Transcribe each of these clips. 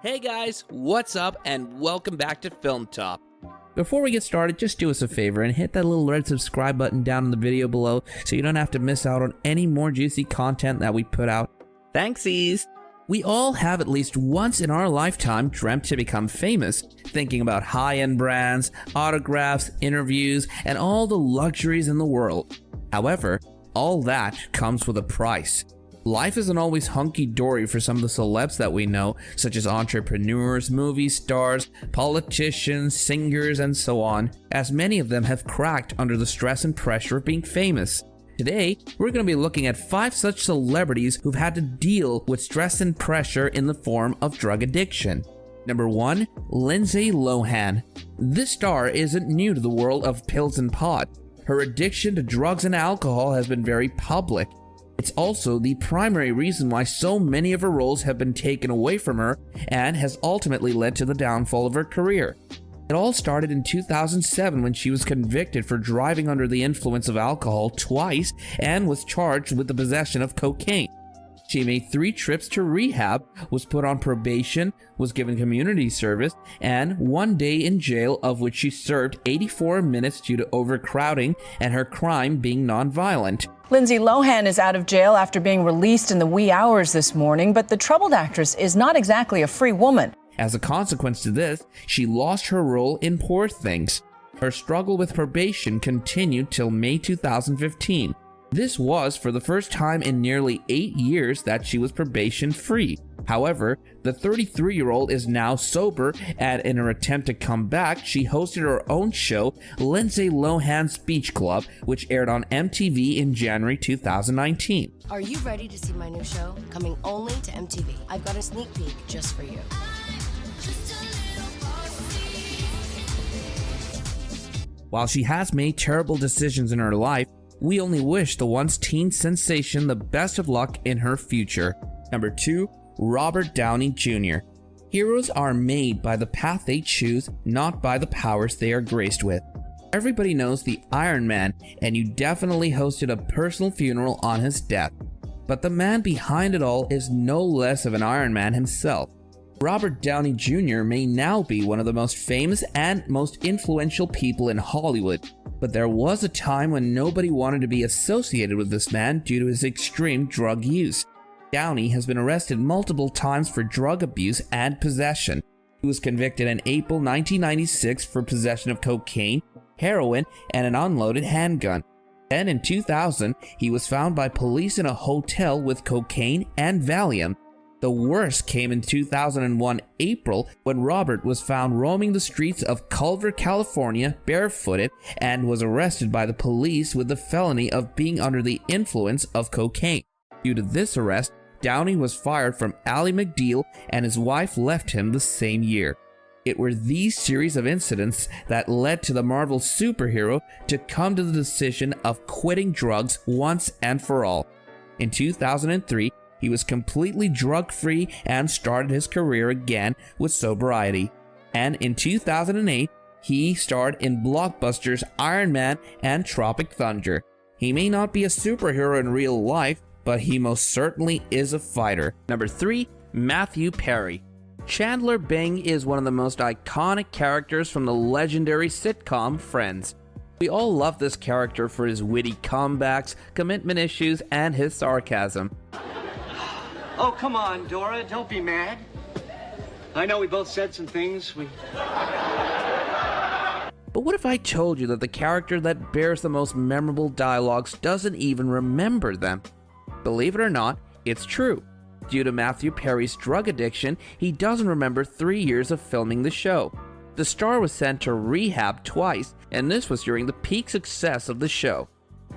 Hey guys, what's up and welcome back to Film Top. Before we get started, just do us a favor and hit that little red subscribe button down in the video below so you don't have to miss out on any more juicy content that we put out. Thanksies! We all have at least once in our lifetime dreamt to become famous, thinking about high-end brands, autographs, interviews, and all the luxuries in the world. However, all that comes with a price. Life isn't always hunky-dory for some of the celebs that we know, such as entrepreneurs, movie stars, politicians, singers, and so on, as many of them have cracked under the stress and pressure of being famous. Today, we're going to be looking at 5 such celebrities who've had to deal with stress and pressure in the form of drug addiction. Number 1. Lindsay Lohan. This star isn't new to the world of pills and pot. Her addiction to drugs and alcohol has been very public. It's also the primary reason why so many of her roles have been taken away from her and has ultimately led to the downfall of her career. It all started in 2007 when she was convicted for driving under the influence of alcohol twice and was charged with the possession of cocaine. She made 3 trips to rehab, was put on probation, was given community service, and 1 day in jail, of which she served 84 minutes due to overcrowding and her crime being nonviolent. Lindsay Lohan is out of jail after being released in the wee hours this morning, but the troubled actress is not exactly a free woman. As a consequence to this, she lost her role in Poor Things. Her struggle with probation continued till May 2015. This was for the first time in nearly 8 years that she was probation-free. However, the 33-year-old is now sober, and in her attempt to come back, she hosted her own show, Lindsay Lohan Speech Club, which aired on MTV in January 2019. Are you ready to see my new show? Coming only to MTV. I've got a sneak peek just for you. While she has made terrible decisions in her life, we only wish the once teen sensation the best of luck in her future. Number 2. Robert Downey Jr. Heroes are made by the path they choose, not by the powers they are graced with. Everybody knows the Iron Man, and you definitely hosted a personal funeral on his death. But the man behind it all is no less of an Iron Man himself. Robert Downey Jr. may now be one of the most famous and most influential people in Hollywood, but there was a time when nobody wanted to be associated with this man due to his extreme drug use. Downey has been arrested multiple times for drug abuse and possession. He was convicted in April 1996 for possession of cocaine, heroin, and an unloaded handgun. Then in 2000, he was found by police in a hotel with cocaine and Valium. The worst came in 2001 April when Robert was found roaming the streets of Culver, California, barefooted, and was arrested by the police with the felony of being under the influence of cocaine. Due to this arrest, Downey was fired from Ally McBeal and his wife left him the same year. It were these series of incidents that led to the Marvel superhero to come to the decision of quitting drugs once and for all. In 2003, he was completely drug-free and started his career again with sobriety. And in 2008, he starred in blockbusters Iron Man and Tropic Thunder. He may not be a superhero in real life, but he most certainly is a fighter. Number 3. Matthew Perry. Chandler Bing is one of the most iconic characters from the legendary sitcom Friends. We all love this character for his witty comebacks, commitment issues, and his sarcasm. Oh, come on, Dora, don't be mad. I know we both said some things But what if I told you that the character that bears the most memorable dialogues doesn't even remember them? Believe it or not, it's true. Due to Matthew Perry's drug addiction, he doesn't remember 3 years of filming the show. The star was sent to rehab twice, and this was during the peak success of the show.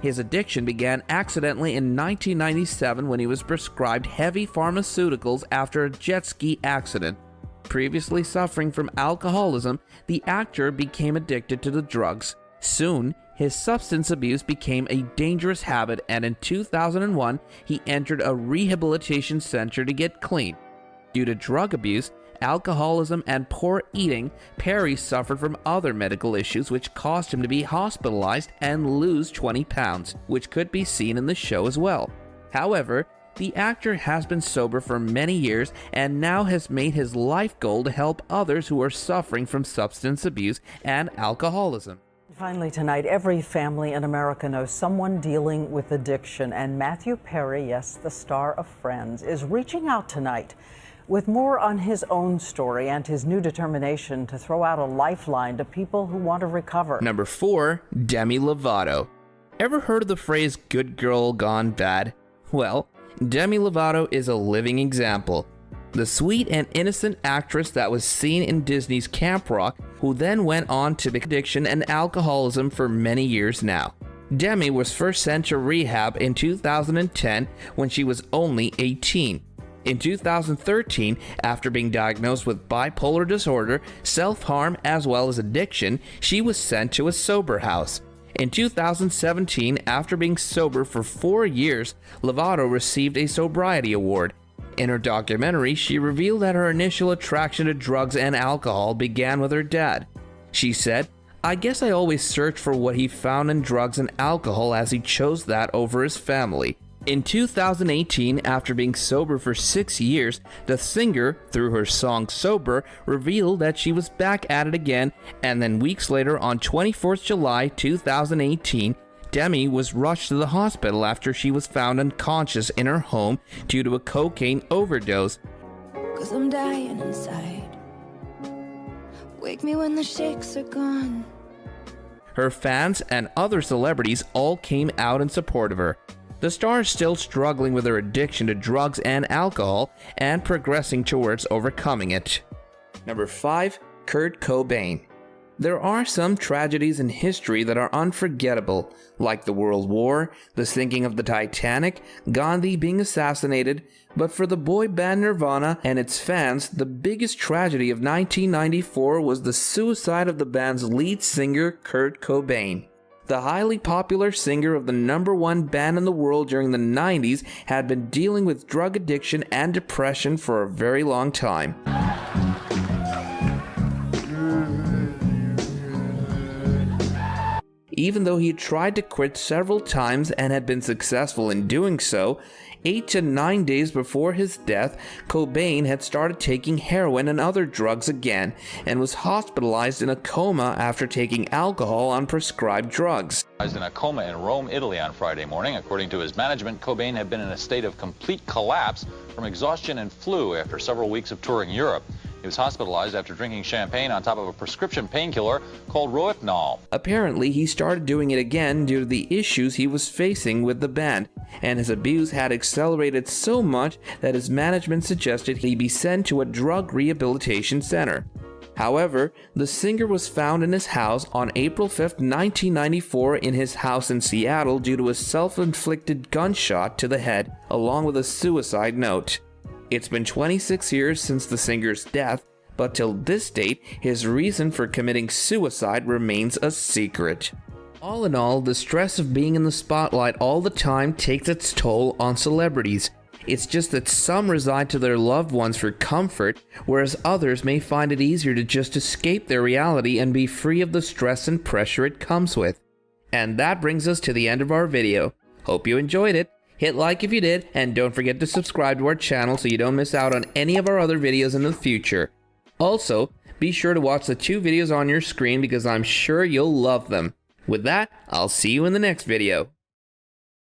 His addiction began accidentally in 1997 when he was prescribed heavy pharmaceuticals after a jet ski accident. Previously suffering from alcoholism, the actor became addicted to the drugs. Soon, his substance abuse became a dangerous habit, and in 2001, he entered a rehabilitation center to get clean. Due to drug abuse, alcoholism, and poor eating, Perry suffered from other medical issues which caused him to be hospitalized and lose 20 pounds, which could be seen in the show as well. However, The actor has been sober for many years and now has made his life goal to help others who are suffering from substance abuse and alcoholism. Finally tonight, every family in America knows someone dealing with addiction, and Matthew Perry, yes, the star of Friends, is reaching out tonight with more on his own story and his new determination to throw out a lifeline to people who want to recover. Number 4, Demi Lovato. Ever heard of the phrase good girl gone bad? Well, Demi Lovato is a living example. The sweet and innocent actress that was seen in Disney's Camp Rock, who then went on to addiction and alcoholism for many years now. Demi was first sent to rehab in 2010 when she was only 18. In 2013, after being diagnosed with bipolar disorder, self-harm, as well as addiction, she was sent to a sober house. In 2017, after being sober for 4 years, Lovato received a sobriety award. In her documentary, she revealed that her initial attraction to drugs and alcohol began with her dad. She said, "I guess I always searched for what he found in drugs and alcohol as he chose that over his family." In 2018, after being sober for 6 years, the singer, through her song Sober, revealed that she was back at it again, and then weeks later, on 24th July 2018, Demi was rushed to the hospital after she was found unconscious in her home due to a cocaine overdose. 'Cause I'm dying inside. Wake me when the shakes are gone. Her fans and other celebrities all came out in support of her. The star is still struggling with her addiction to drugs and alcohol and progressing towards overcoming it. Number 5, Kurt Cobain. There are some tragedies in history that are unforgettable, like the World War, the sinking of the Titanic, Gandhi being assassinated, but for the boy band Nirvana and its fans, the biggest tragedy of 1994 was the suicide of the band's lead singer, Kurt Cobain. The highly popular singer of the #1 band in the world during the 90s had been dealing with drug addiction and depression for a very long time. Even though he had tried to quit several times and had been successful in doing so, 8 to 9 days before his death, Cobain had started taking heroin and other drugs again and was hospitalized in a coma after taking alcohol on prescribed drugs. In a coma in Rome, Italy on Friday morning. According to his management, Cobain had been in a state of complete collapse from exhaustion and flu after several weeks of touring Europe. He was hospitalized after drinking champagne on top of a prescription painkiller called Rohypnol. Apparently, he started doing it again due to the issues he was facing with the band, and his abuse had accelerated so much that his management suggested he be sent to a drug rehabilitation center. However, the singer was found in his house on April 5, 1994 in his house in Seattle due to a self-inflicted gunshot to the head, along with a suicide note. It's been 26 years since the singer's death, but till this date, his reason for committing suicide remains a secret. All in all, the stress of being in the spotlight all the time takes its toll on celebrities. It's just that some reside to their loved ones for comfort, whereas others may find it easier to just escape their reality and be free of the stress and pressure it comes with. And that brings us to the end of our video. Hope you enjoyed it. Hit like if you did, and don't forget to subscribe to our channel so you don't miss out on any of our other videos in the future. Also, be sure to watch the 2 videos on your screen because I'm sure you'll love them. With that, I'll see you in the next video.